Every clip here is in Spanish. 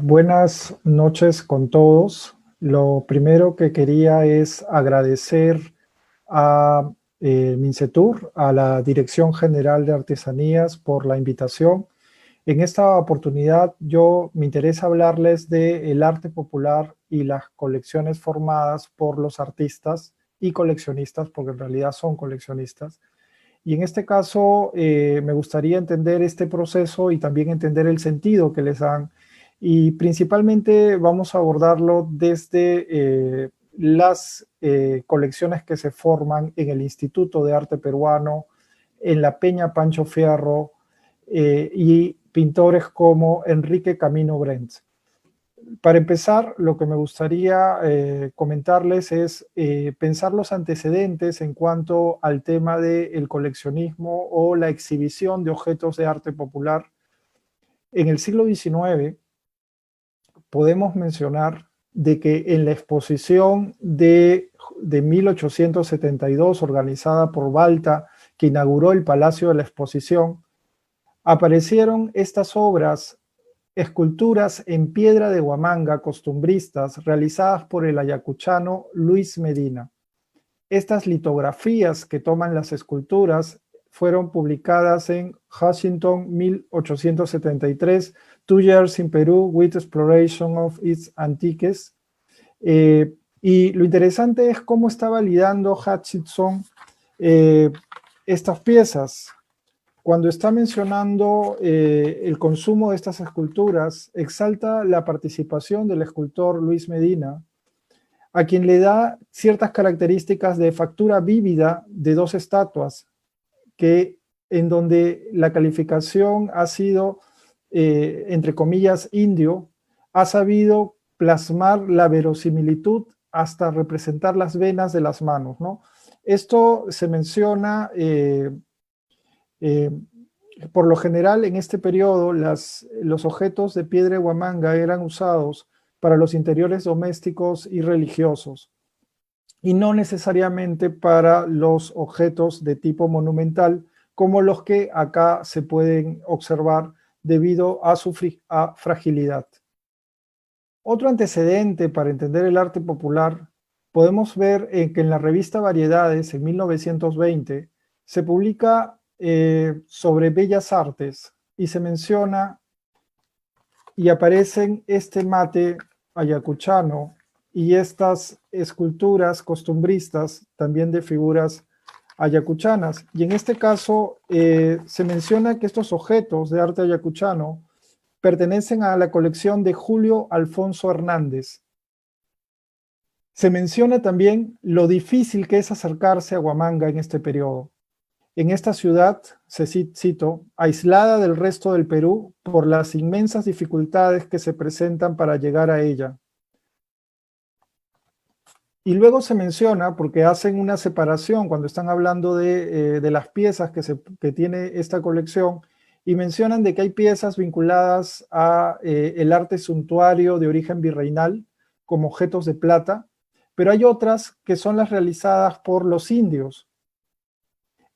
Buenas noches con todos. Lo primero que quería es agradecer a Mincetur, a la Dirección General de Artesanías, por la invitación. En esta oportunidad me interesa hablarles del arte popular y las colecciones formadas por los artistas y coleccionistas, porque en realidad son coleccionistas. Y en este caso me gustaría entender este proceso y también entender el sentido que les dan. Y principalmente vamos a abordarlo desde las colecciones que se forman en el Instituto de Arte Peruano, en la Peña Pancho Fierro y pintores como Enrique Camino Brents. Para empezar, lo que me gustaría comentarles es pensar los antecedentes en cuanto al tema del coleccionismo o la exhibición de objetos de arte popular. En el siglo XIX podemos mencionar de que en la exposición de 1872 organizada por Balta, que inauguró el Palacio de la Exposición, aparecieron estas obras, esculturas en piedra de Huamanga costumbristas realizadas por el ayacuchano Luis Medina. Estas litografías que toman las esculturas fueron publicadas en Washington 1873, 2 Years in Peru with Exploration of its Antiques. Y lo interesante es cómo está validando Hutchinson estas piezas. Cuando está mencionando el consumo de estas esculturas, exalta la participación del escultor Luis Medina, a quien le da ciertas características de factura vívida de dos estatuas, en donde la calificación ha sido, entre comillas, indio, ha sabido plasmar la verosimilitud hasta representar las venas de las manos, ¿no? Esto se menciona... por lo general, en este periodo, los objetos de piedra de Huamanga eran usados para los interiores domésticos y religiosos, y no necesariamente para los objetos de tipo monumental, como los que acá se pueden observar debido a su fragilidad. Otro antecedente para entender el arte popular, podemos ver que en la revista Variedades, en 1920, se publica sobre bellas artes y se menciona y aparecen este mate ayacuchano y estas esculturas costumbristas también de figuras ayacuchanas. Y en este caso se menciona que estos objetos de arte ayacuchano pertenecen a la colección de Julio Alfonso Hernández. Se menciona también lo difícil que es acercarse a Huamanga en este periodo. En esta ciudad, cito, aislada del resto del Perú por las inmensas dificultades que se presentan para llegar a ella. Y luego se menciona, porque hacen una separación cuando están hablando de las piezas que tiene esta colección, y mencionan de que hay piezas vinculadas a el arte suntuario de origen virreinal, como objetos de plata, pero hay otras que son las realizadas por los indios.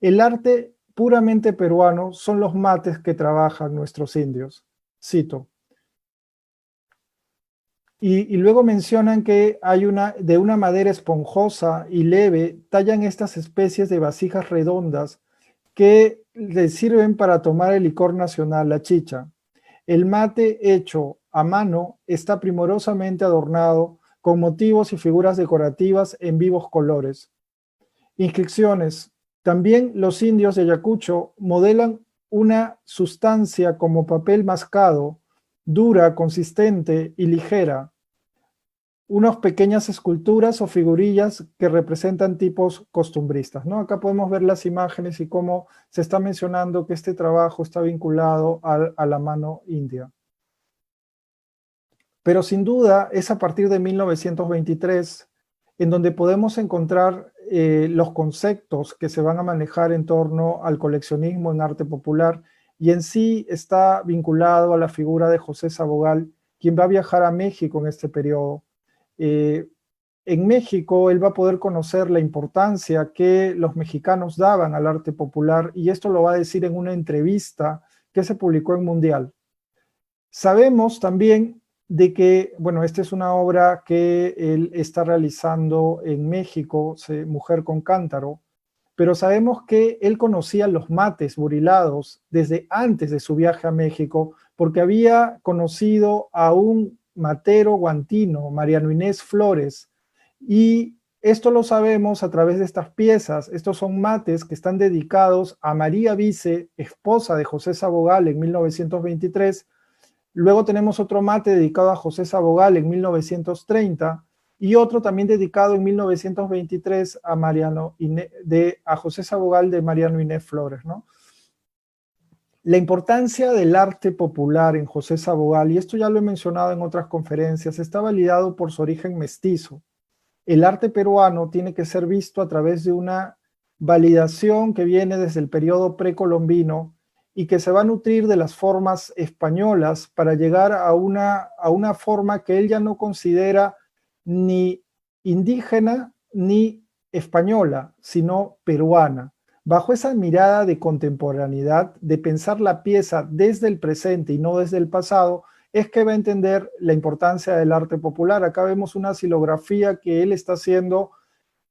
El arte puramente peruano son los mates que trabajan nuestros indios. Cito. Y luego mencionan que de una madera esponjosa y leve, tallan estas especies de vasijas redondas que les sirven para tomar el licor nacional, la chicha. El mate hecho a mano está primorosamente adornado con motivos y figuras decorativas en vivos colores. Inscripciones. También los indios de Ayacucho modelan una sustancia como papel mascado, dura, consistente y ligera. Unas pequeñas esculturas o figurillas que representan tipos costumbristas, ¿no? Acá podemos ver las imágenes y cómo se está mencionando que este trabajo está vinculado a la mano india. Pero sin duda es a partir de 1923 en donde podemos encontrar los conceptos que se van a manejar en torno al coleccionismo en arte popular, y en sí está vinculado a la figura de José Sabogal, quien va a viajar a México en este periodo. En México él va a poder conocer la importancia que los mexicanos daban al arte popular, y esto lo va a decir en una entrevista que se publicó en Mundial. Sabemos también de que, bueno, esta es una obra que él está realizando en México, Mujer con Cántaro, pero sabemos que él conocía los mates burilados desde antes de su viaje a México, porque había conocido a un matero guantino, Mariano Inés Flores, y esto lo sabemos a través de estas piezas. Estos son mates que están dedicados a María Vice, esposa de José Sabogal en 1923. Luego tenemos otro mate dedicado a José Sabogal en 1930 y otro también dedicado en 1923 a José Sabogal de Mariano Inés Flores, ¿no? La importancia del arte popular en José Sabogal, y esto ya lo he mencionado en otras conferencias, está validado por su origen mestizo. El arte peruano tiene que ser visto a través de una validación que viene desde el periodo precolombino y que se va a nutrir de las formas españolas para llegar a una forma que él ya no considera ni indígena ni española, sino peruana. Bajo esa mirada de contemporaneidad, de pensar la pieza desde el presente y no desde el pasado, es que va a entender la importancia del arte popular. Acá vemos una xilografía que él está haciendo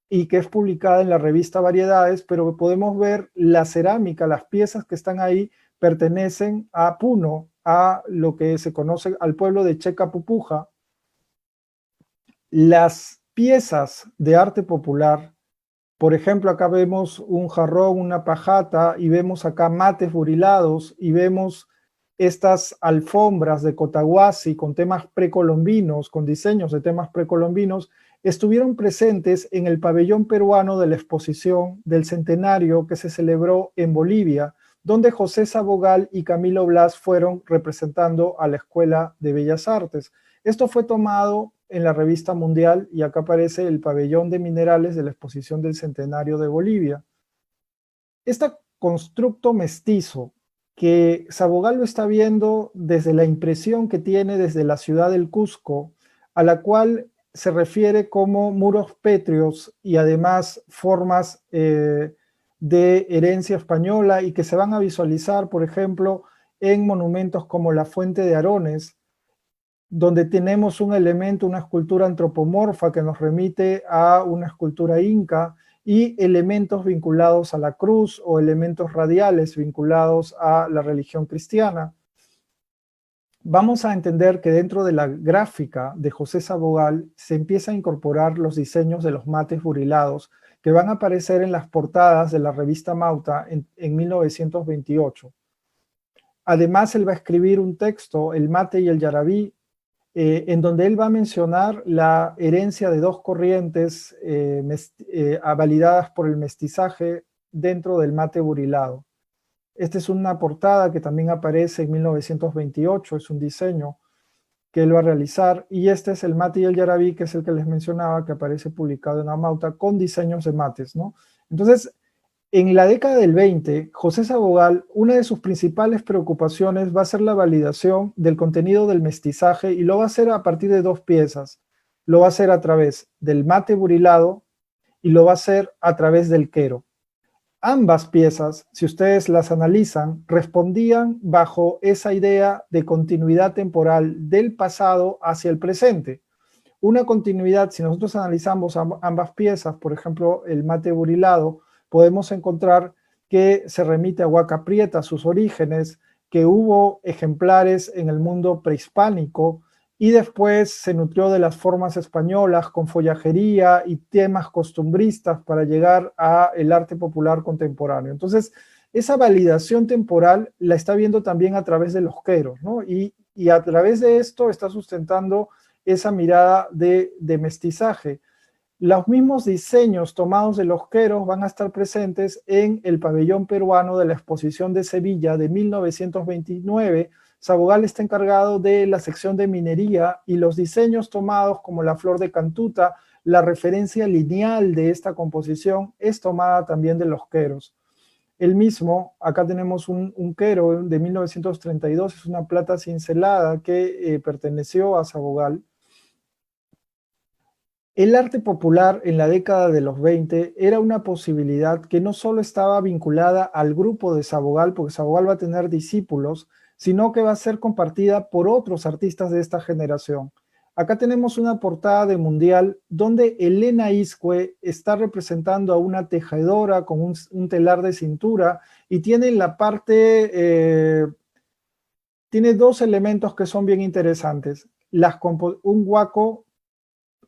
y que es publicada en la revista Variedades, pero podemos ver la cerámica, las piezas que están ahí pertenecen a Puno, a lo que se conoce al pueblo de Checa Pupuja. Las piezas de arte popular, por ejemplo, acá vemos un jarrón, una pajata, y vemos acá mates burilados, y vemos estas alfombras de Cotahuasi con temas precolombinos, con diseños de temas precolombinos, estuvieron presentes en el pabellón peruano de la exposición del centenario que se celebró en Bolivia, donde José Sabogal y Camilo Blas fueron representando a la Escuela de Bellas Artes. Esto fue tomado en la revista Mundial y acá aparece el pabellón de minerales de la exposición del centenario de Bolivia. Este constructo mestizo que Sabogal lo está viendo desde la impresión que tiene desde la ciudad del Cusco, a la cual se refiere como muros pétreos y además formas de herencia española y que se van a visualizar, por ejemplo, en monumentos como la Fuente de Arones, donde tenemos un elemento, una escultura antropomorfa que nos remite a una escultura inca y elementos vinculados a la cruz o elementos radiales vinculados a la religión cristiana. Vamos a entender que dentro de la gráfica de José Sabogal se empieza a incorporar los diseños de los mates burilados que van a aparecer en las portadas de la revista Mauta en 1928. Además, él va a escribir un texto, El mate y el yarabí, en donde él va a mencionar la herencia de dos corrientes validadas por el mestizaje dentro del mate burilado. Esta es una portada que también aparece en 1928, es un diseño que él va a realizar, y este es el mate y el yarabí, que es el que les mencionaba, que aparece publicado en Amauta con diseños de mates, ¿no? Entonces, en la década del 20, José Sabogal, una de sus principales preocupaciones va a ser la validación del contenido del mestizaje y lo va a hacer a partir de dos piezas. Lo va a hacer a través del mate burilado y lo va a hacer a través del quero. Ambas piezas, si ustedes las analizan, respondían bajo esa idea de continuidad temporal del pasado hacia el presente. Una continuidad, si nosotros analizamos ambas piezas, por ejemplo, el mate burilado, podemos encontrar que se remite a Huaca Prieta, sus orígenes, que hubo ejemplares en el mundo prehispánico y después se nutrió de las formas españolas con follajería y temas costumbristas para llegar al arte popular contemporáneo. Entonces, esa validación temporal la está viendo también a través de los queros, ¿no? Y a través de esto está sustentando esa mirada de mestizaje. Los mismos diseños tomados de los queros van a estar presentes en el pabellón peruano de la exposición de Sevilla de 1929. Sabogal está encargado de la sección de minería y los diseños tomados como la flor de cantuta, la referencia lineal de esta composición es tomada también de los queros. El mismo, acá tenemos un quero de 1932, es una plata cincelada que perteneció a Sabogal. El arte popular en la década de los 20 era una posibilidad que no solo estaba vinculada al grupo de Sabogal, porque Sabogal va a tener discípulos, sino que va a ser compartida por otros artistas de esta generación. Acá tenemos una portada de Mundial donde Elena Iscue está representando a una tejedora con un telar de cintura y tiene en la parte, tiene dos elementos que son bien interesantes. Un huaco,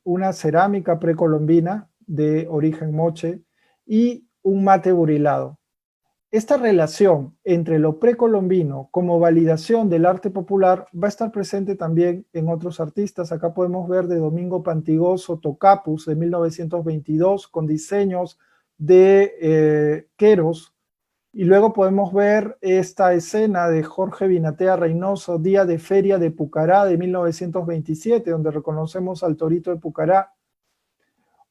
una cerámica precolombina de origen moche y un mate burilado. Esta relación entre lo precolombino como validación del arte popular va a estar presente también en otros artistas. Acá podemos ver de Domingo Pantigoso, Tocapus, de 1922, con diseños de Queros. Y luego podemos ver esta escena de Jorge Binatea Reynoso, Día de Feria de Pucará, de 1927, donde reconocemos al Torito de Pucará.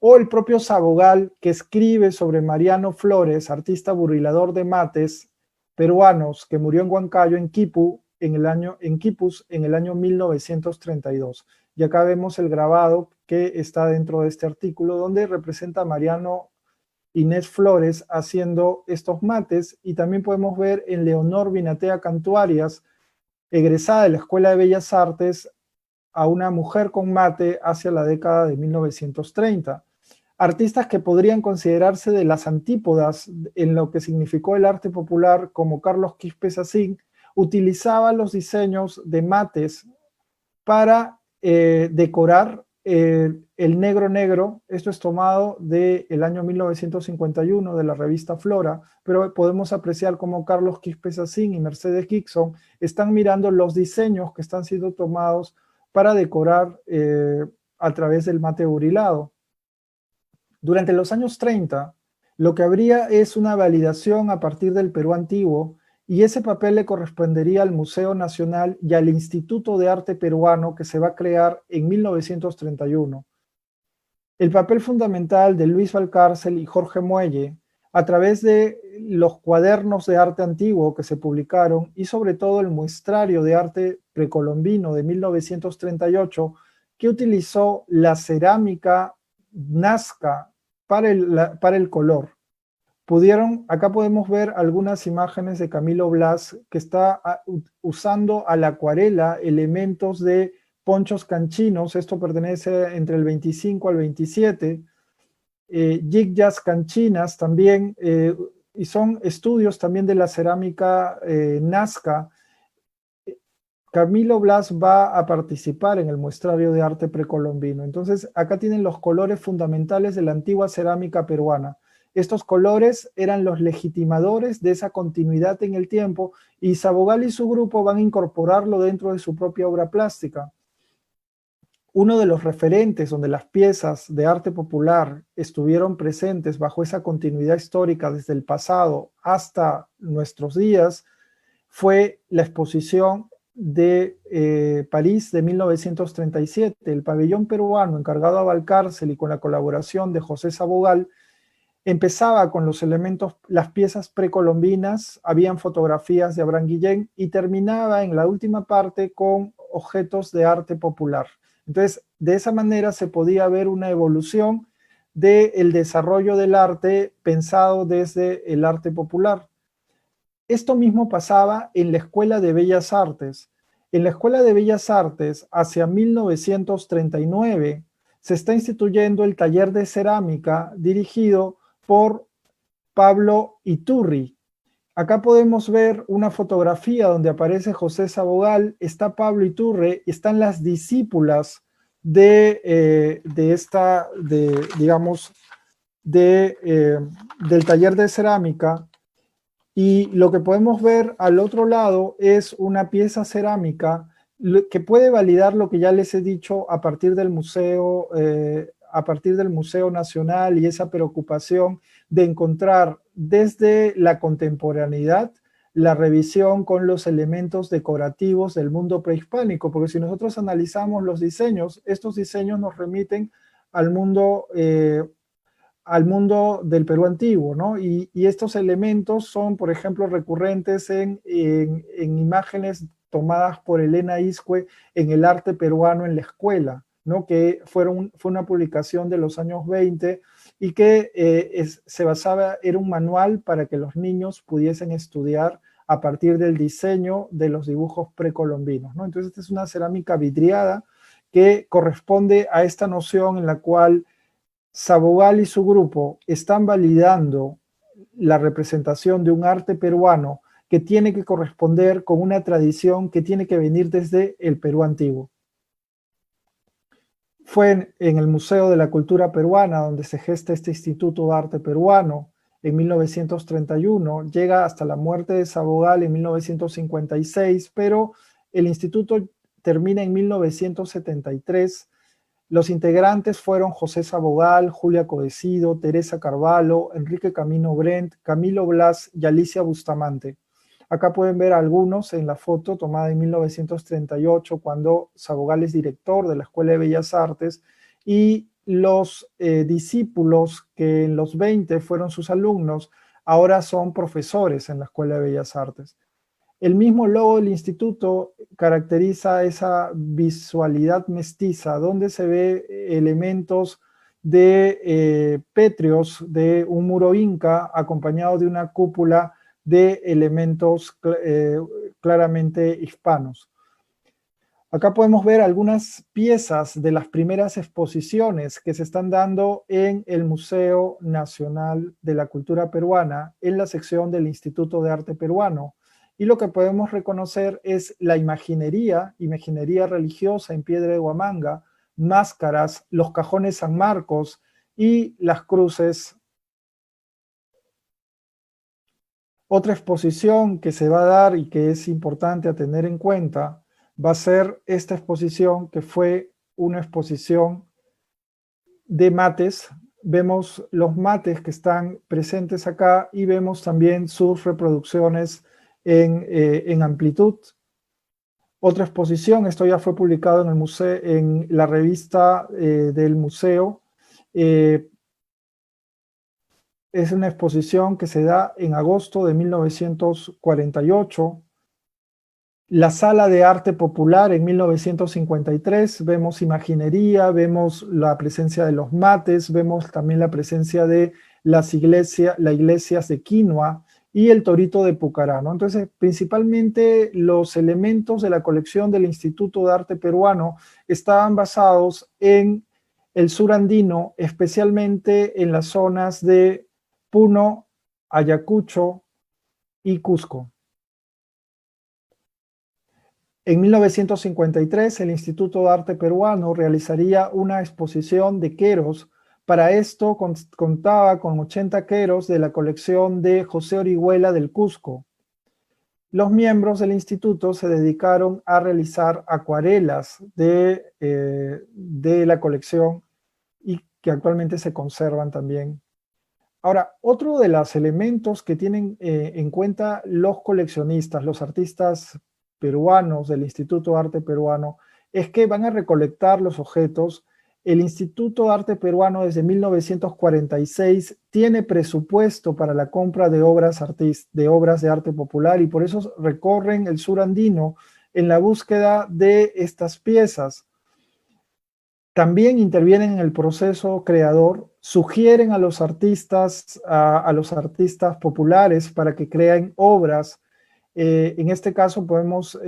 O el propio Sabogal, que escribe sobre Mariano Flores, artista burilador de mates peruanos, que murió en Huancayo, en Quipus, en el año 1932. Y acá vemos el grabado que está dentro de este artículo, donde representa a Mariano Inés Flores haciendo estos mates, y también podemos ver en Leonor Binatea Cantuarias, egresada de la Escuela de Bellas Artes, a una mujer con mate hacia la década de 1930. Artistas que podrían considerarse de las antípodas en lo que significó el arte popular, como Carlos Quispe Sacín, utilizaba los diseños de mates para decorar el negro negro. Esto es tomado del año 1951 de la revista Flora, pero podemos apreciar cómo Carlos Quispe Sacín y Mercedes Gibson están mirando los diseños que están siendo tomados para decorar a través del mate burilado. Durante los años 30, lo que habría es una validación a partir del Perú antiguo, y ese papel le correspondería al Museo Nacional y al Instituto de Arte Peruano, que se va a crear en 1931. El papel fundamental de Luis Valcárcel y Jorge Muelle, a través de los cuadernos de arte antiguo que se publicaron, y sobre todo el muestrario de arte precolombino de 1938, que utilizó la cerámica Nazca para el color. Acá podemos ver algunas imágenes de Camilo Blas, que está usando a la acuarela elementos de ponchos canchinos. Esto pertenece entre el 25 al 27. Yigjas canchinas también, y son estudios también de la cerámica Nazca. Camilo Blas va a participar en el muestrario de arte precolombino. Entonces, acá tienen los colores fundamentales de la antigua cerámica peruana. Estos colores eran los legitimadores de esa continuidad en el tiempo, y Sabogal y su grupo van a incorporarlo dentro de su propia obra plástica. Uno de los referentes donde las piezas de arte popular estuvieron presentes bajo esa continuidad histórica desde el pasado hasta nuestros días fue la exposición de París de 1937. El pabellón peruano, encargado a Valcárcel y con la colaboración de José Sabogal, empezaba con los elementos, las piezas precolombinas, habían fotografías de Abraham Guillén, y terminaba en la última parte con objetos de arte popular. Entonces, de esa manera se podía ver una evolución del desarrollo del arte pensado desde el arte popular. Esto mismo pasaba en la Escuela de Bellas Artes. En la Escuela de Bellas Artes, hacia 1939, se está instituyendo el taller de cerámica dirigido por Pablo Iturri. Acá podemos ver una fotografía donde aparece José Sabogal, está Pablo Iturri, están las discípulas del taller de cerámica. Y lo que podemos ver al otro lado es una pieza cerámica que puede validar lo que ya les he dicho a partir del Museo Nacional, y esa preocupación de encontrar desde la contemporaneidad la revisión con los elementos decorativos del mundo prehispánico, porque si nosotros analizamos los diseños, estos diseños nos remiten al mundo del Perú antiguo, ¿no? Y estos elementos son, por ejemplo, recurrentes en imágenes tomadas por Elena Iscue en El arte peruano en la escuela, ¿no? Que fue una publicación de los años 20 y que se basaba, era un manual para que los niños pudiesen estudiar a partir del diseño de los dibujos precolombinos, ¿no? Entonces, esta es una cerámica vidriada que corresponde a esta noción en la cual Sabogal y su grupo están validando la representación de un arte peruano que tiene que corresponder con una tradición que tiene que venir desde el Perú antiguo. Fue en el Museo de la Cultura Peruana donde se gesta este Instituto de Arte Peruano en 1931, llega hasta la muerte de Sabogal en 1956, pero el instituto termina en 1973. Los integrantes fueron José Sabogal, Julia Codecido, Teresa Carvalho, Enrique Camino Brent, Camilo Blas y Alicia Bustamante. Acá pueden ver algunos en la foto tomada en 1938, cuando Sabogal es director de la Escuela de Bellas Artes, y los discípulos que en los 20 fueron sus alumnos, ahora son profesores en la Escuela de Bellas Artes. El mismo logo del instituto caracteriza esa visualidad mestiza, donde se ve elementos de pétreos de un muro inca acompañado de una cúpula de elementos claramente hispanos. Acá podemos ver algunas piezas de las primeras exposiciones que se están dando en el Museo Nacional de la Cultura Peruana, en la sección del Instituto de Arte Peruano. Y lo que podemos reconocer es la imaginería religiosa en piedra de Huamanga, máscaras, los cajones San Marcos y las cruces. Otra exposición que se va a dar y que es importante a tener en cuenta va a ser esta exposición, que fue una exposición de mates. Vemos los mates que están presentes acá y vemos también sus reproducciones en amplitud. Otra exposición, esto ya fue publicado en el museo, en la revista del museo. Es una exposición que se da en agosto de 1948. La Sala de Arte Popular en 1953, vemos imaginería, vemos la presencia de los mates, vemos también la presencia de las iglesias de quinoa y el torito de Pucará, ¿no? Entonces, principalmente los elementos de la colección del Instituto de Arte Peruano estaban basados en el sur andino, especialmente en las zonas de Puno, Ayacucho y Cusco. En 1953, el Instituto de Arte Peruano realizaría una exposición de queros. Para esto contaba con 80 queros de la colección de José Orihuela del Cusco. Los miembros del instituto se dedicaron a realizar acuarelas de la colección y que actualmente se conservan también. Ahora, otro de los elementos que tienen en cuenta los coleccionistas, los artistas peruanos del Instituto de Arte Peruano, es que van a recolectar los objetos. El Instituto de Arte Peruano desde 1946 tiene presupuesto para la compra de obras de arte popular, y por eso recorren el sur andino en la búsqueda de estas piezas. También intervienen en el proceso creador, sugieren a los artistas populares para que creen obras. En este caso podemos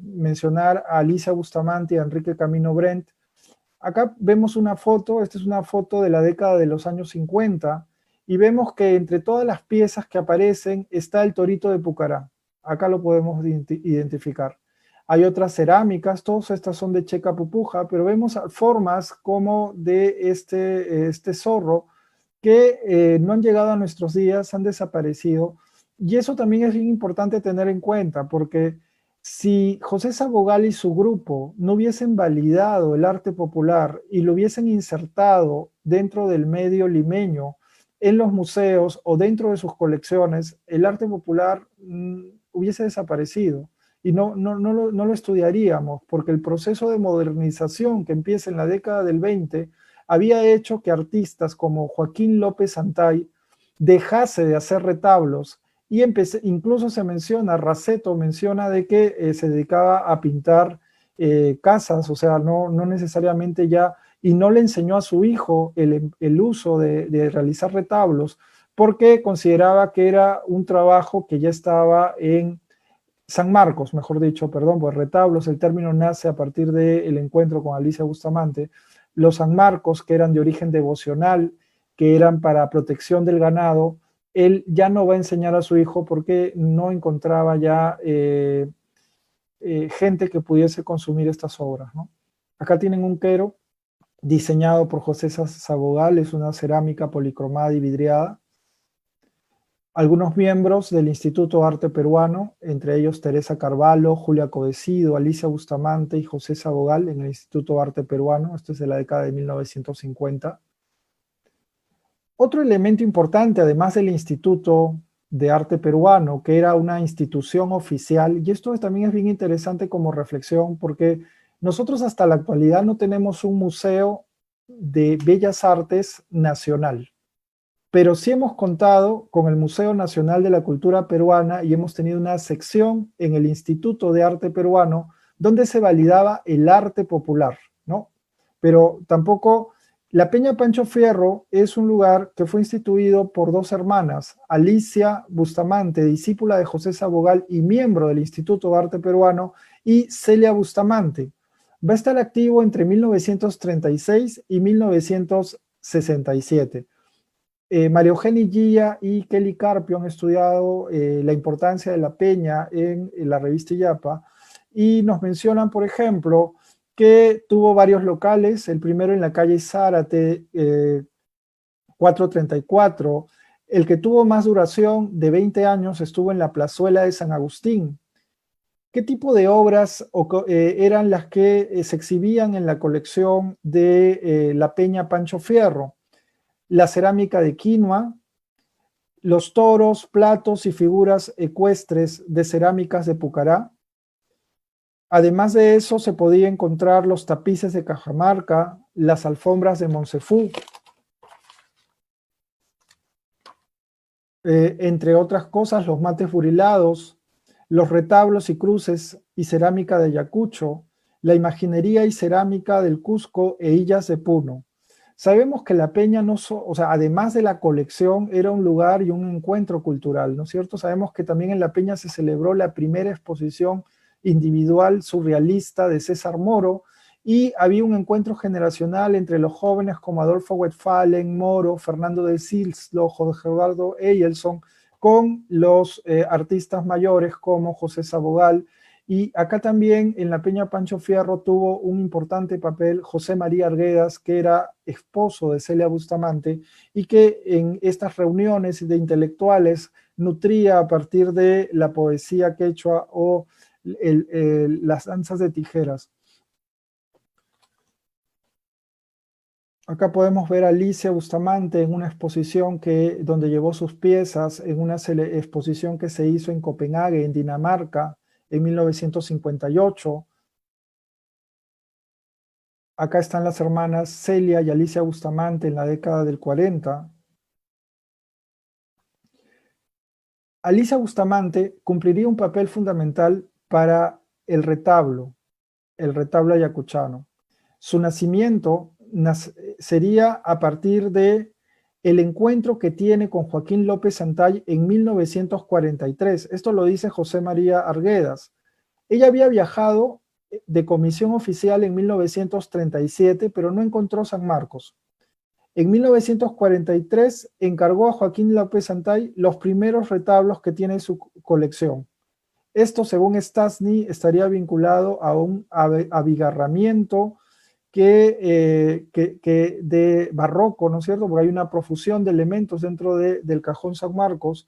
mencionar a Alicia Bustamante y a Enrique Camino Brent. Acá vemos una foto, esta es una foto de la década de los años 50, y vemos que entre todas las piezas que aparecen está el torito de Pucará. Acá lo podemos identificar. Hay otras cerámicas, todas estas son de Checa Pupuja, pero vemos formas como de este zorro que no han llegado a nuestros días, han desaparecido. Y eso también es bien importante tener en cuenta, porque si José Sabogal y su grupo no hubiesen validado el arte popular y lo hubiesen insertado dentro del medio limeño, en los museos o dentro de sus colecciones, el arte popular hubiese desaparecido. Y no lo estudiaríamos, porque el proceso de modernización que empieza en la década del 20 había hecho que artistas como Joaquín López Santay dejase de hacer retablos, y incluso se menciona, Raceto menciona de que se dedicaba a pintar casas, o sea, no necesariamente ya, y no le enseñó a su hijo el uso de realizar retablos, porque consideraba que era un trabajo que ya estaba en San Marcos, mejor dicho, perdón, pues retablos, el término nace a partir del encuentro con Alicia Bustamante. Los San Marcos, que eran de origen devocional, que eran para protección del ganado, él ya no va a enseñar a su hijo porque no encontraba ya gente que pudiese consumir estas obras, ¿no? Acá tienen un quero diseñado por José Sabogal, es una cerámica policromada y vidriada. Algunos miembros del Instituto Arte Peruano, entre ellos Teresa Carvalho, Julia Codecido, Alicia Bustamante y José Sabogal en el Instituto Arte Peruano, esto es de la década de 1950. Otro elemento importante, además del Instituto de Arte Peruano, que era una institución oficial, y esto también es bien interesante como reflexión, porque nosotros hasta la actualidad no tenemos un museo de bellas artes nacional, pero sí hemos contado con el Museo Nacional de la Cultura Peruana y hemos tenido una sección en el Instituto de Arte Peruano donde se validaba el arte popular, ¿no? Pero tampoco, la Peña Pancho Fierro es un lugar que fue instituido por dos hermanas, Alicia Bustamante, discípula de José Sabogal y miembro del Instituto de Arte Peruano, y Celia Bustamante. Va a estar activo entre 1936 y 1967. María Eugenia Gilla y Kelly Carpio han estudiado la importancia de la peña en la revista Illapa y nos mencionan, por ejemplo, que tuvo varios locales, el primero en la calle Zárate, 434, el que tuvo más duración de 20 años estuvo en la plazuela de San Agustín. ¿Qué tipo de obras eran las que se exhibían en la colección de la Peña Pancho Fierro? La cerámica de quinoa, los toros, platos y figuras ecuestres de cerámicas de Pucará. Además de eso, se podía encontrar los tapices de Cajamarca, las alfombras de Monsefú, entre otras cosas, los mates burilados, los retablos y cruces y cerámica de Ayacucho, la imaginería y cerámica del Cusco e Illas de Puno. Sabemos que la Peña, o sea, además de la colección, era un lugar y un encuentro cultural, ¿no es cierto? Sabemos que también en la Peña se celebró la primera exposición individual surrealista de César Moro y había un encuentro generacional entre los jóvenes como Adolfo Westphalen, Moro, Fernando de Silslo, Jorge Gerardo Eyelson, con los artistas mayores como José Sabogal. Y acá también en la Peña Pancho Fierro tuvo un importante papel José María Arguedas, que era esposo de Celia Bustamante y que en estas reuniones de intelectuales nutría a partir de la poesía quechua o las danzas de tijeras. Acá podemos ver a Alicia Bustamante en una exposición donde llevó sus piezas, en una exposición que se hizo en Copenhague, en Dinamarca, en 1958. Acá están las hermanas Celia y Alicia Bustamante en la década del 40. Alicia Bustamante cumpliría un papel fundamental para el retablo ayacuchano. Su nacimiento sería a partir de el encuentro que tiene con Joaquín López Santay en 1943. Esto lo dice José María Arguedas. Ella había viajado de comisión oficial en 1937, pero no encontró San Marcos. En 1943 encargó a Joaquín López Santay los primeros retablos que tiene en su colección. Esto, según Stasny, estaría vinculado a un abigarramiento de barroco, ¿no es cierto? Porque hay una profusión de elementos dentro del cajón San Marcos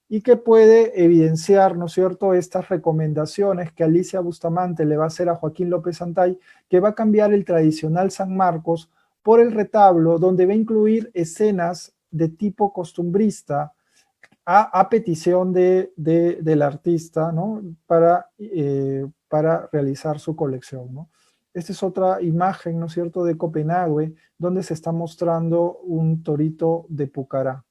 y que puede evidenciar, ¿no es cierto?, estas recomendaciones que Alicia Bustamante le va a hacer a Joaquín López Santay, que va a cambiar el tradicional San Marcos por el retablo, donde va a incluir escenas de tipo costumbrista a petición del artista, ¿no?, para realizar su colección, ¿no? Esta es otra imagen, ¿no es cierto?, de Copenhague, donde se está mostrando un torito de Pucará.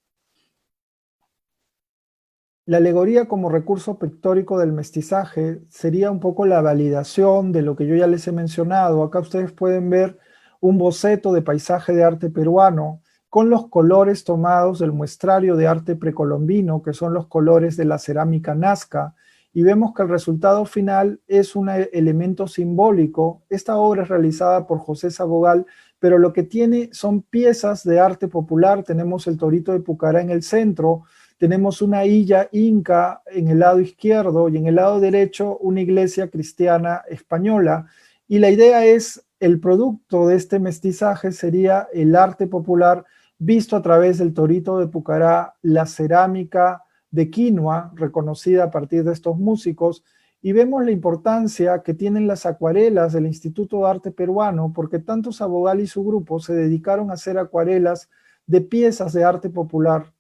La alegoría como recurso pictórico del mestizaje sería un poco la validación de lo que yo ya les he mencionado. Acá ustedes pueden ver un boceto de paisaje de arte peruano con los colores tomados del muestrario de arte precolombino, que son los colores de la cerámica Nazca, y vemos que el resultado final es un elemento simbólico. Esta obra es realizada por José Sabogal, pero lo que tiene son piezas de arte popular. Tenemos el torito de Pucará en el centro, tenemos una illa inca en el lado izquierdo y en el lado derecho una iglesia cristiana española. Y la idea es, el producto de este mestizaje sería el arte popular visto a través del torito de Pucará, la cerámica de quinoa, reconocida a partir de estos músicos, y vemos la importancia que tienen las acuarelas del Instituto de Arte Peruano, porque tanto Sabogal y su grupo se dedicaron a hacer acuarelas de piezas de arte popular.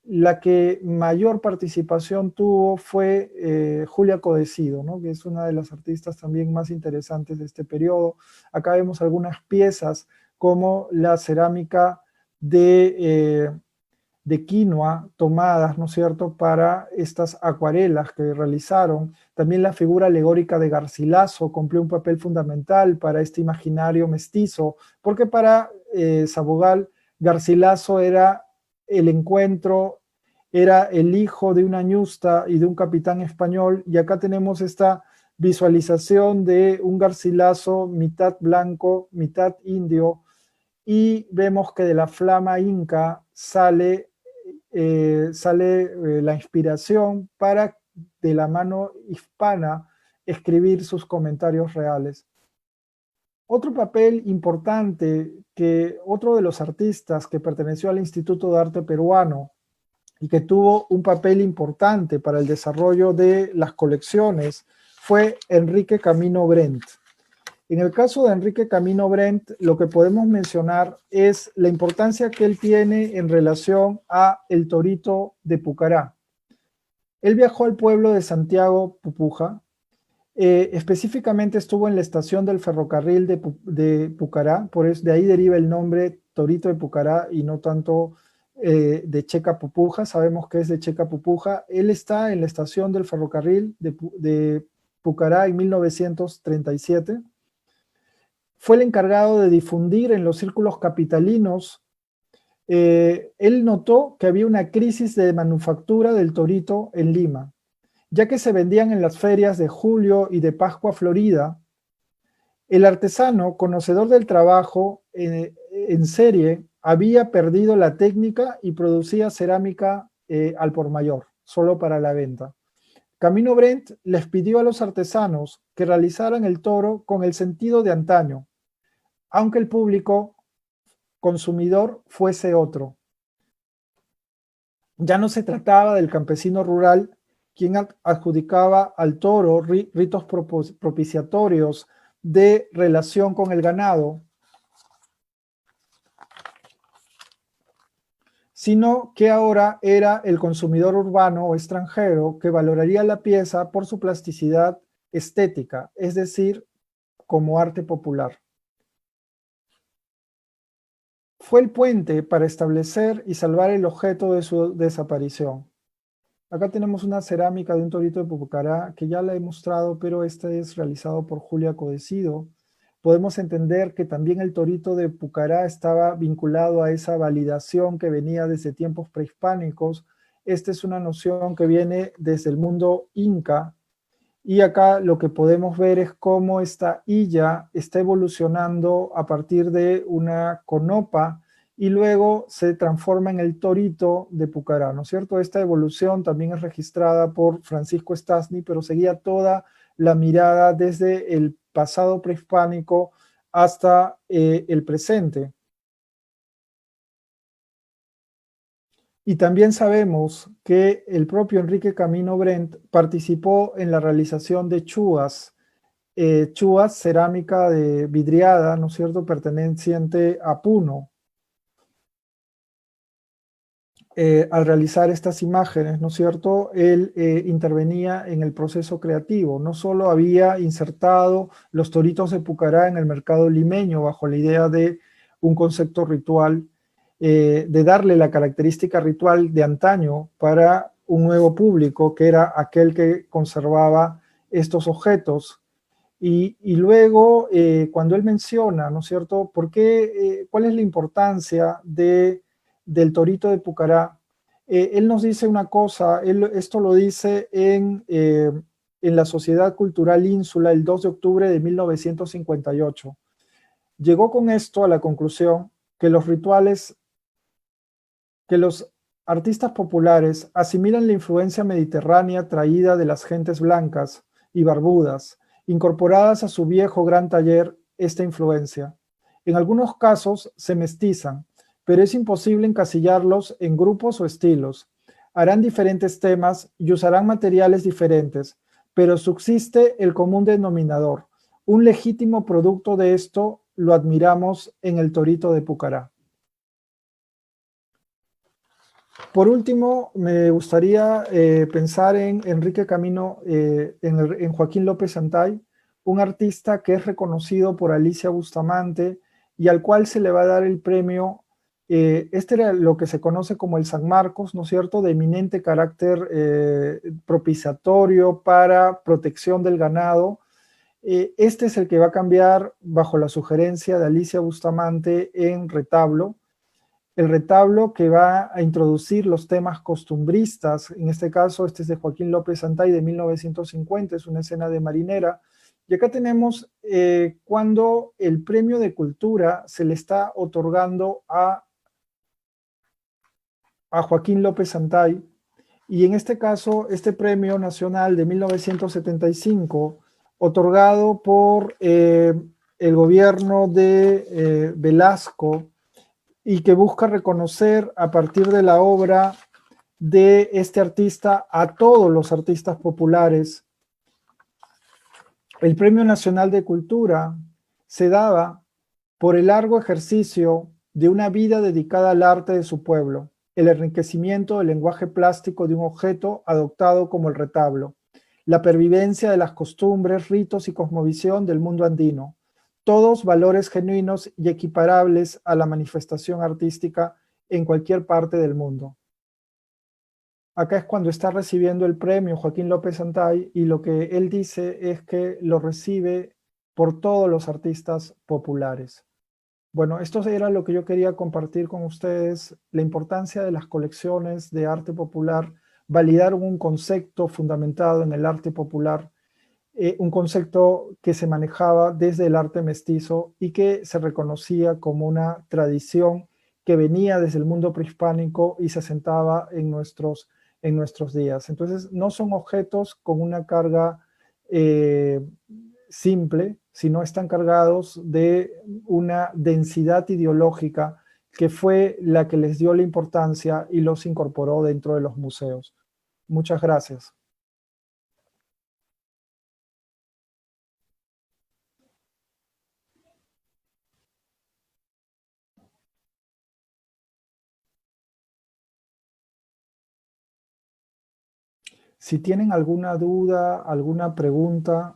La que mayor participación tuvo fue Julia Codecido, ¿no? Que es una de las artistas también más interesantes de este periodo. Acá vemos algunas piezas como la cerámica de quinoa tomadas, ¿no es cierto?, para estas acuarelas que realizaron. También la figura alegórica de Garcilaso cumplió un papel fundamental para este imaginario mestizo, porque para Sabogal, Garcilaso era el encuentro, era el hijo de una ñusta y de un capitán español, y acá tenemos esta visualización de un Garcilaso mitad blanco, mitad indio, y vemos que de la flama inca sale la inspiración para, de la mano hispana, escribir sus comentarios reales. Otro papel importante que otro de los artistas que perteneció al Instituto de Arte Peruano y que tuvo un papel importante para el desarrollo de las colecciones fue Enrique Camino Brent. En el caso de Enrique Camino Brent, lo que podemos mencionar es la importancia que él tiene en relación a el torito de Pucará. Él viajó al pueblo de Santiago Pupuja, específicamente estuvo en la estación del ferrocarril de Pucará, de ahí deriva el nombre Torito de Pucará y no tanto de Checa Pupuja. Sabemos que es de Checa Pupuja. Él está en la estación del ferrocarril de Pucará en 1937. Fue el encargado de difundir en los círculos capitalinos. Él notó que había una crisis de manufactura del torito en Lima, ya que se vendían en las ferias de Julio y de Pascua Florida. El artesano, conocedor del trabajo en serie, había perdido la técnica y producía cerámica al por mayor, solo para la venta. Camino Brent les pidió a los artesanos que realizaran el toro con el sentido de antaño, aunque el público consumidor fuese otro. Ya no se trataba del campesino rural quien adjudicaba al toro ritos propiciatorios de relación con el ganado, sino que ahora era el consumidor urbano o extranjero que valoraría la pieza por su plasticidad estética, es decir, como arte popular. Fue el puente para establecer y salvar el objeto de su desaparición. Acá tenemos una cerámica de un torito de Pucará que ya la he mostrado, pero este es realizado por Julia Codecido. Podemos entender que también el torito de Pucará estaba vinculado a esa validación que venía desde tiempos prehispánicos. Esta es una noción que viene desde el mundo inca, y acá lo que podemos ver es cómo esta illa está evolucionando a partir de una conopa y luego se transforma en el torito de Pucará, ¿no es cierto? Esta evolución también es registrada por Francisco Stasny, pero seguía toda la mirada desde el pasado prehispánico hasta el presente. Y también sabemos que el propio Enrique Camino Brent participó en la realización de chúas, cerámica de vidriada, ¿no es cierto?, perteneciente a Puno. Al realizar estas imágenes, ¿no es cierto?, él intervenía en el proceso creativo. No solo había insertado los toritos de Pucará en el mercado limeño bajo la idea de un concepto ritual, de darle la característica ritual de antaño para un nuevo público, que era aquel que conservaba estos objetos. Y luego, cuando él menciona, ¿no es cierto?, ¿cuál es la importancia del torito de Pucará? Él nos dice una cosa, esto lo dice en la Sociedad Cultural Ínsula el 2 de octubre de 1958. Llegó con esto a la conclusión que los rituales, que los artistas populares asimilan la influencia mediterránea traída de las gentes blancas y barbudas, incorporadas a su viejo gran taller esta influencia. En algunos casos se mestizan, pero es imposible encasillarlos en grupos o estilos. Harán diferentes temas y usarán materiales diferentes, pero subsiste el común denominador. Un legítimo producto de esto lo admiramos en el Torito de Pucará. Por último, me gustaría pensar en Enrique Camino, en Joaquín López Santay, un artista que es reconocido por Alicia Bustamante y al cual se le va a dar el premio. Este era lo que se conoce como el San Marcos, ¿no es cierto?, de eminente carácter propiciatorio para protección del ganado. Este es el que va a cambiar bajo la sugerencia de Alicia Bustamante en retablo. El retablo que va a introducir los temas costumbristas, en este caso este es de Joaquín López Santay de 1950, es una escena de marinera, y acá tenemos cuando el premio de cultura se le está otorgando a Joaquín López Santay, y en este caso este premio nacional de 1975, otorgado por el gobierno de Velasco, y que busca reconocer a partir de la obra de este artista a todos los artistas populares. El Premio Nacional de Cultura se daba por el largo ejercicio de una vida dedicada al arte de su pueblo, el enriquecimiento del lenguaje plástico de un objeto adoptado como el retablo, la pervivencia de las costumbres, ritos y cosmovisión del mundo andino, todos valores genuinos y equiparables a la manifestación artística en cualquier parte del mundo. Acá es cuando está recibiendo el premio Joaquín López Santay y lo que él dice es que lo recibe por todos los artistas populares. Bueno, esto era lo que yo quería compartir con ustedes, la importancia de las colecciones de arte popular, validar un concepto fundamentado en el arte popular, un concepto que se manejaba desde el arte mestizo y que se reconocía como una tradición que venía desde el mundo prehispánico y se asentaba en nuestros días. Entonces, no son objetos con una carga simple, sino están cargados de una densidad ideológica que fue la que les dio la importancia y los incorporó dentro de los museos. Muchas gracias. Si tienen alguna duda, alguna pregunta,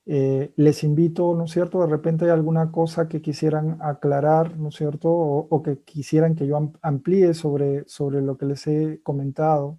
les invito, ¿no es cierto? De repente hay alguna cosa que quisieran aclarar, ¿no es cierto? O que quisieran que yo amplíe sobre lo que les he comentado.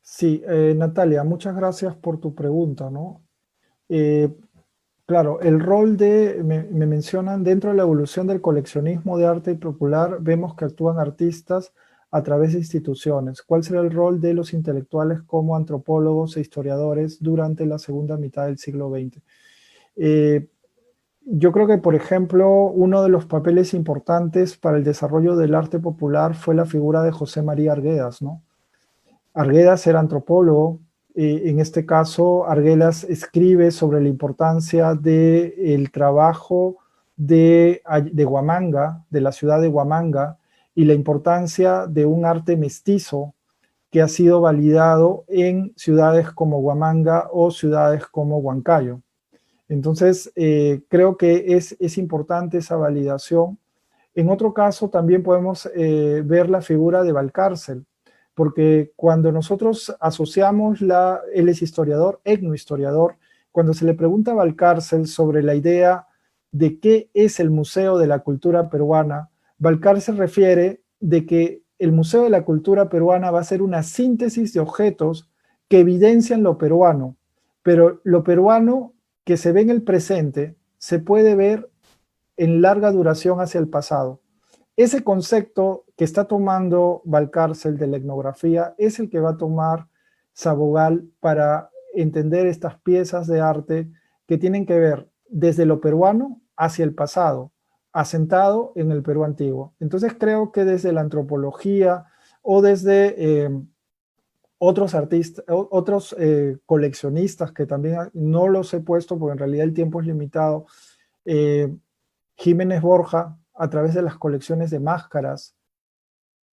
Sí, Natalia, muchas gracias por tu pregunta, ¿no? Eh, claro, el rol me mencionan, dentro de la evolución del coleccionismo de arte popular, vemos que actúan artistas a través de instituciones. ¿Cuál será el rol de los intelectuales como antropólogos e historiadores durante la segunda mitad del siglo XX? Yo creo que, por ejemplo, uno de los papeles importantes para el desarrollo del arte popular fue la figura de José María Arguedas, ¿no? Arguedas era antropólogo. En este caso, Arguedas escribe sobre la importancia del trabajo de Huamanga, de la ciudad de Huamanga, y la importancia de un arte mestizo que ha sido validado en ciudades como Huamanga o ciudades como Huancayo. Entonces, creo que es importante esa validación. En otro caso, también podemos ver la figura de Valcárcel, porque cuando nosotros asociamos él es historiador, etnohistoriador, cuando se le pregunta a Valcárcel sobre la idea de qué es el Museo de la Cultura Peruana, Valcárcel refiere de que el Museo de la Cultura Peruana va a ser una síntesis de objetos que evidencian lo peruano, pero lo peruano que se ve en el presente se puede ver en larga duración hacia el pasado. Ese concepto que está tomando Valcárcel de la etnografía es el que va a tomar Sabogal para entender estas piezas de arte que tienen que ver desde lo peruano hacia el pasado, asentado en el Perú antiguo. Entonces creo que desde la antropología o desde otros artistas, otros coleccionistas que también no los he puesto porque en realidad el tiempo es limitado, Jiménez Borja, a través de las colecciones de máscaras.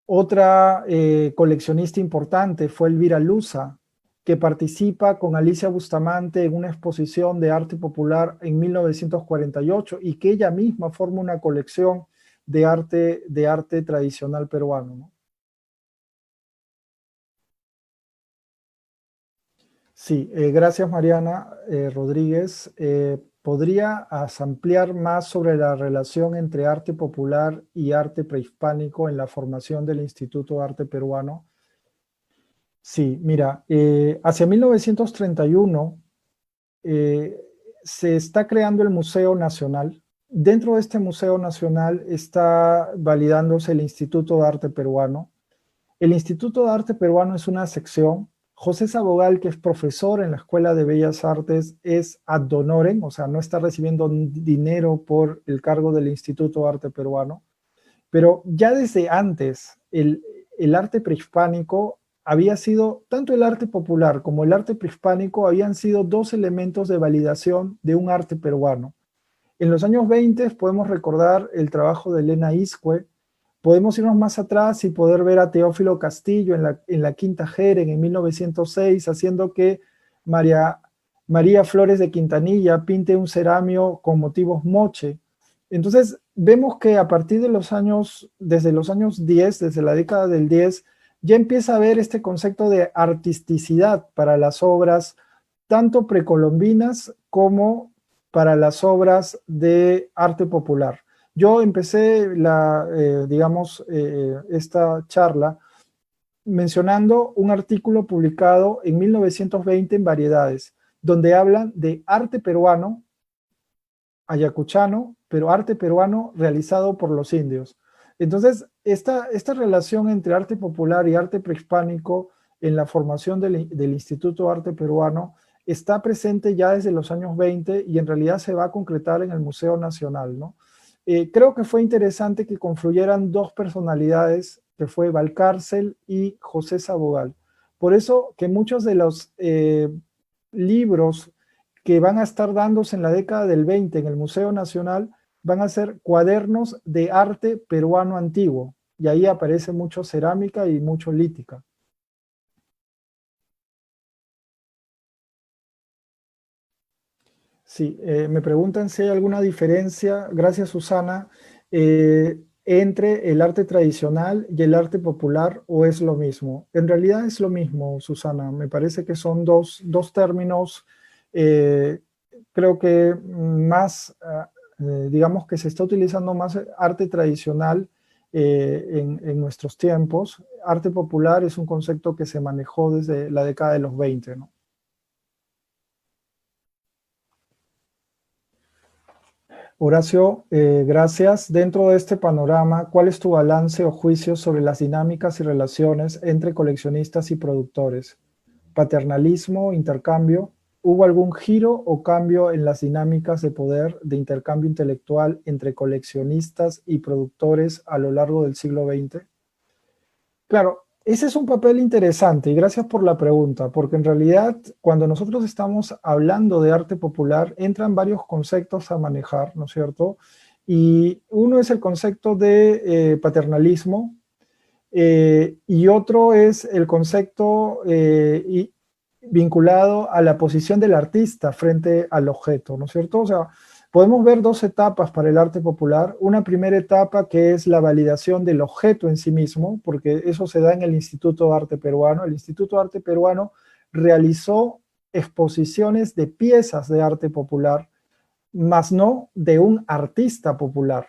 Otra coleccionista importante fue Elvira Luza, que participa con Alicia Bustamante en una exposición de arte popular en 1948 y que ella misma forma una colección de arte tradicional peruano, ¿no? Sí, gracias Mariana Rodríguez. ¿Podrías ampliar más sobre la relación entre arte popular y arte prehispánico en la formación del Instituto de Arte Peruano? Sí, mira, hacia 1931 eh, se está creando el Museo Nacional. Dentro de este Museo Nacional está validándose el Instituto de Arte Peruano. El Instituto de Arte Peruano es una sección. José Sabogal, que es profesor en la Escuela de Bellas Artes, es ad honorem, o sea, no está recibiendo dinero por el cargo del Instituto de Arte Peruano. Pero ya desde antes, el arte prehispánico había sido, tanto el arte popular como el arte prehispánico habían sido dos elementos de validación de un arte peruano. En los años 20 podemos recordar el trabajo de Elena Iscue. Podemos irnos más atrás y poder ver a Teófilo Castillo en la Quinta Jeren en 1906, haciendo que María Flores de Quintanilla pinte un ceramio con motivos moche. Entonces, vemos que a partir de desde los años 10, desde la década del 10, ya empieza a haber este concepto de artisticidad para las obras, tanto precolombinas como para las obras de arte popular. Yo empecé esta charla mencionando un artículo publicado en 1920 en Variedades, donde hablan de arte peruano, ayacuchano, pero arte peruano realizado por los indios. Entonces, esta relación entre arte popular y arte prehispánico en la formación del Instituto de Arte Peruano está presente ya desde los años 20 y en realidad se va a concretar en el Museo Nacional, ¿no? Creo que fue interesante que confluyeran dos personalidades, que fue Valcárcel y José Sabogal. Por eso que muchos de los libros que van a estar dándose en la década del 20 en el Museo Nacional van a ser cuadernos de arte peruano antiguo, y ahí aparece mucho cerámica y mucho lítica. Sí, me preguntan si hay alguna diferencia, gracias Susana, entre el arte tradicional y el arte popular, o es lo mismo. En realidad es lo mismo, Susana, me parece que son dos términos, eh, creo que más, digamos que se está utilizando más arte tradicional en nuestros tiempos. Arte popular es un concepto que se manejó desde la década de los 20, ¿no? Horacio, gracias. Dentro de este panorama, ¿cuál es tu balance o juicio sobre las dinámicas y relaciones entre coleccionistas y productores? ¿Paternalismo, intercambio? ¿Hubo algún giro o cambio en las dinámicas de poder de intercambio intelectual entre coleccionistas y productores a lo largo del siglo XX? Claro, ese es un papel interesante y gracias por la pregunta, porque en realidad cuando nosotros estamos hablando de arte popular entran varios conceptos a manejar, ¿no es cierto? Y uno es el concepto de paternalismo y otro es el concepto vinculado a la posición del artista frente al objeto, ¿no es cierto? O sea, podemos ver dos etapas para el arte popular. Una primera etapa que es la validación del objeto en sí mismo, porque eso se da en el Instituto de Arte Peruano. El Instituto de Arte Peruano realizó exposiciones de piezas de arte popular, más no de un artista popular.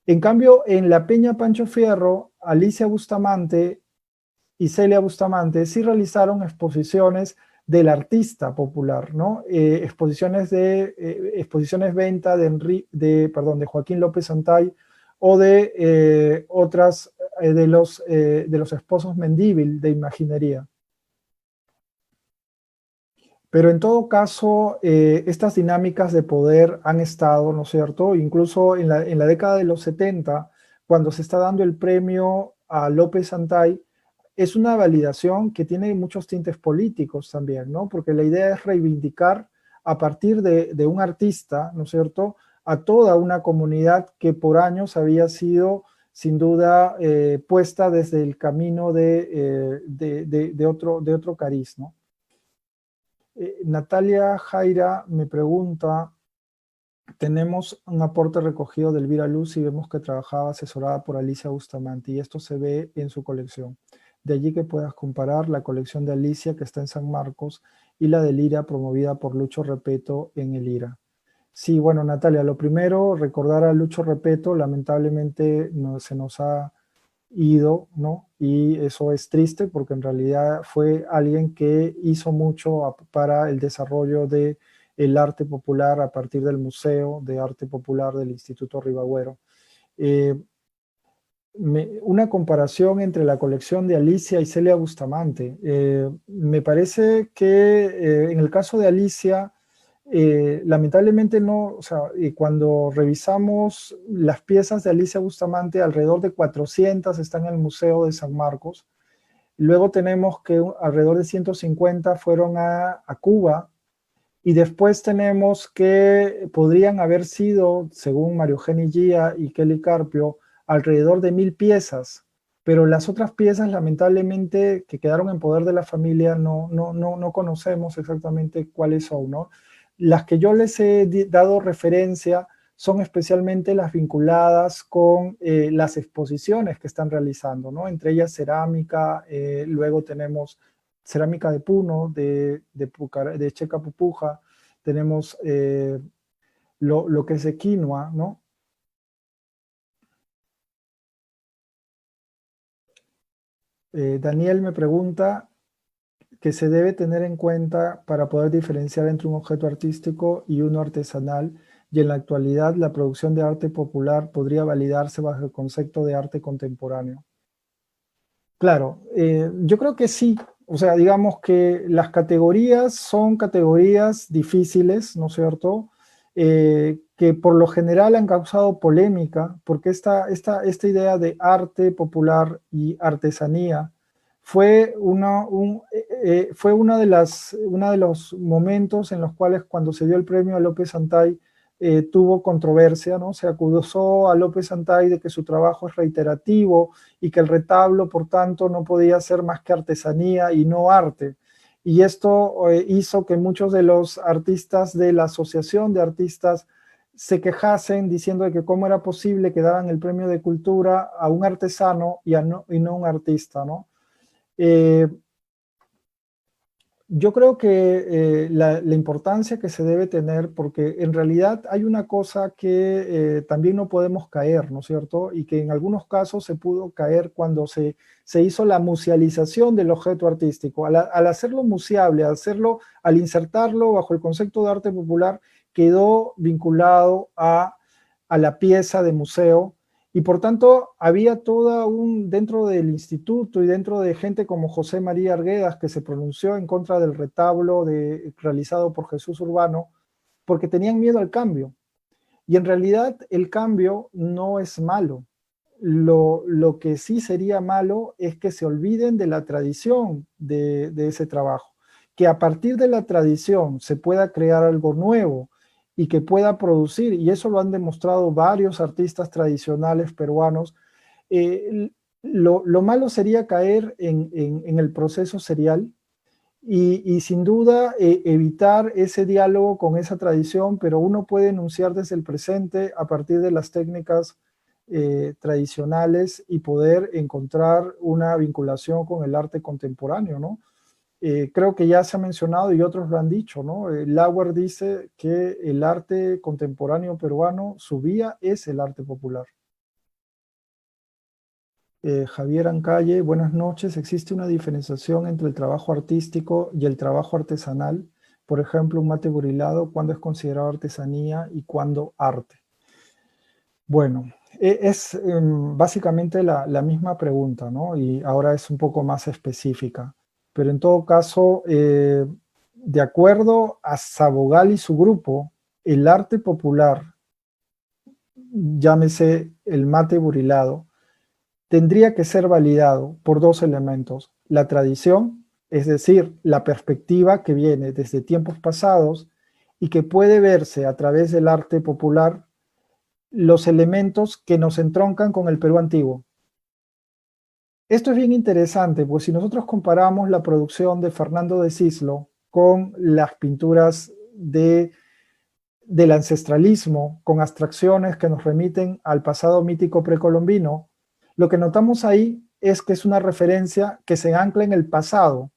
En cambio, en la Peña Pancho Fierro, Alicia Bustamante y Celia Bustamante sí realizaron exposiciones del artista popular, ¿no? Exposiciones venta de Joaquín López Santay o de otras de los esposos Mendívil de Imaginería. Pero en todo caso, estas dinámicas de poder han estado, ¿no es cierto? Incluso en la década de los 70, cuando se está dando el premio a López Santay, es una validación que tiene muchos tintes políticos también, ¿no? Porque la idea es reivindicar a partir de un artista, ¿no es cierto?, a toda una comunidad que por años había sido, sin duda, puesta desde el camino de otro cariz, ¿no? Natalia Jaira me pregunta, tenemos un aporte recogido de Elvira Luz y vemos que trabajaba asesorada por Alicia Bustamante y esto se ve en su colección. De allí que puedas comparar la colección de Alicia que está en San Marcos y la del IRA promovida por Lucho Repeto en el IRA. Sí, bueno, Natalia, lo primero, recordar a Lucho Repeto, lamentablemente se nos ha ido, ¿no? Y eso es triste porque en realidad fue alguien que hizo mucho para el desarrollo del arte popular a partir del Museo de Arte Popular del Instituto Ribagüero. Una comparación entre la colección de Alicia y Celia Bustamante. Me parece que en el caso de Alicia, lamentablemente no, o sea, cuando revisamos las piezas de Alicia Bustamante, alrededor de 400 están en el Museo de San Marcos. Luego tenemos que alrededor de 150 fueron a Cuba, y después tenemos que podrían haber sido, según Mario Eugenio Gía y Kelly Carpio, alrededor de 1000 piezas, pero las otras piezas lamentablemente que quedaron en poder de la familia no conocemos exactamente cuáles son, ¿no? Las que yo les he dado referencia son especialmente las vinculadas con las exposiciones que están realizando, ¿no? Entre ellas cerámica, luego tenemos cerámica de Puno, de Checa Pupuja, tenemos lo que es de quinoa, ¿no? Daniel me pregunta que se debe tener en cuenta para poder diferenciar entre un objeto artístico y uno artesanal, y en la actualidad la producción de arte popular podría validarse bajo el concepto de arte contemporáneo. Claro, yo creo que sí. O sea, digamos que las categorías son categorías difíciles, ¿no es cierto? Que por lo general han causado polémica, porque esta idea de arte popular y artesanía fue una de los momentos en los cuales cuando se dio el premio a López Santay tuvo controversia, ¿no? Se acusó a López Santay de que su trabajo es reiterativo y que el retablo, por tanto, no podía ser más que artesanía y no arte. Y esto hizo que muchos de los artistas de la Asociación de Artistas se quejasen diciendo de que cómo era posible que daran el premio de cultura a un artesano y no un artista, ¿no? Yo creo que la importancia que se debe tener, porque en realidad hay una cosa que también no podemos caer, ¿no es cierto? Y que en algunos casos se pudo caer cuando se hizo la musealización del objeto artístico. Al hacerlo museable, al insertarlo bajo el concepto de arte popular, quedó vinculado a la pieza de museo. Y por tanto, había dentro del instituto y dentro de gente como José María Arguedas, que se pronunció en contra del retablo realizado por Jesús Urbano, porque tenían miedo al cambio. Y en realidad el cambio no es malo. Lo que sí sería malo es que se olviden de la tradición de ese trabajo. Que a partir de la tradición se pueda crear algo nuevo, y que pueda producir, y eso lo han demostrado varios artistas tradicionales peruanos. Lo malo sería caer en el proceso serial Y sin duda evitar ese diálogo con esa tradición, pero uno puede enunciar desde el presente a partir de las técnicas tradicionales y poder encontrar una vinculación con el arte contemporáneo, ¿no? Creo que ya se ha mencionado y otros lo han dicho, ¿no? Lauer dice que el arte contemporáneo peruano, su vía es el arte popular. Javier Ancalle, buenas noches. ¿Existe una diferenciación entre el trabajo artístico y el trabajo artesanal? Por ejemplo, un mate burilado, ¿cuándo es considerado artesanía y cuándo arte? Bueno, es básicamente la misma pregunta, ¿no? Y ahora es un poco más específica. Pero en todo caso, de acuerdo a Sabogal y su grupo, el arte popular, llámese el mate burilado, tendría que ser validado por dos elementos: la tradición, es decir, la perspectiva que viene desde tiempos pasados y que puede verse a través del arte popular, los elementos que nos entroncan con el Perú antiguo. Esto es bien interesante, pues si nosotros comparamos la producción de Fernando de Cislo con las pinturas del ancestralismo, con abstracciones que nos remiten al pasado mítico precolombino, lo que notamos ahí es que es una referencia que se ancla en el pasado.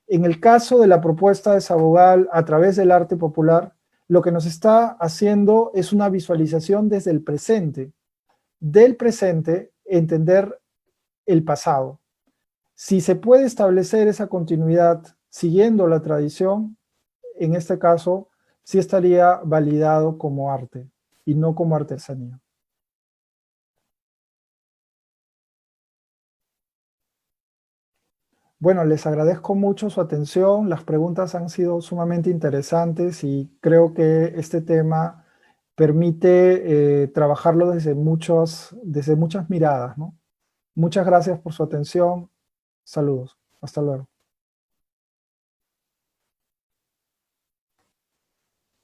En el caso de la propuesta de Sabogal a través del arte popular, lo que nos está haciendo es una visualización desde el presente. Del presente, entender el pasado. Si se puede establecer esa continuidad siguiendo la tradición, en este caso, sí estaría validado como arte y no como artesanía. Bueno, les agradezco mucho su atención. Las preguntas han sido sumamente interesantes y creo que este tema permite trabajarlo desde muchas miradas, ¿no? Muchas gracias por su atención. Saludos. Hasta luego.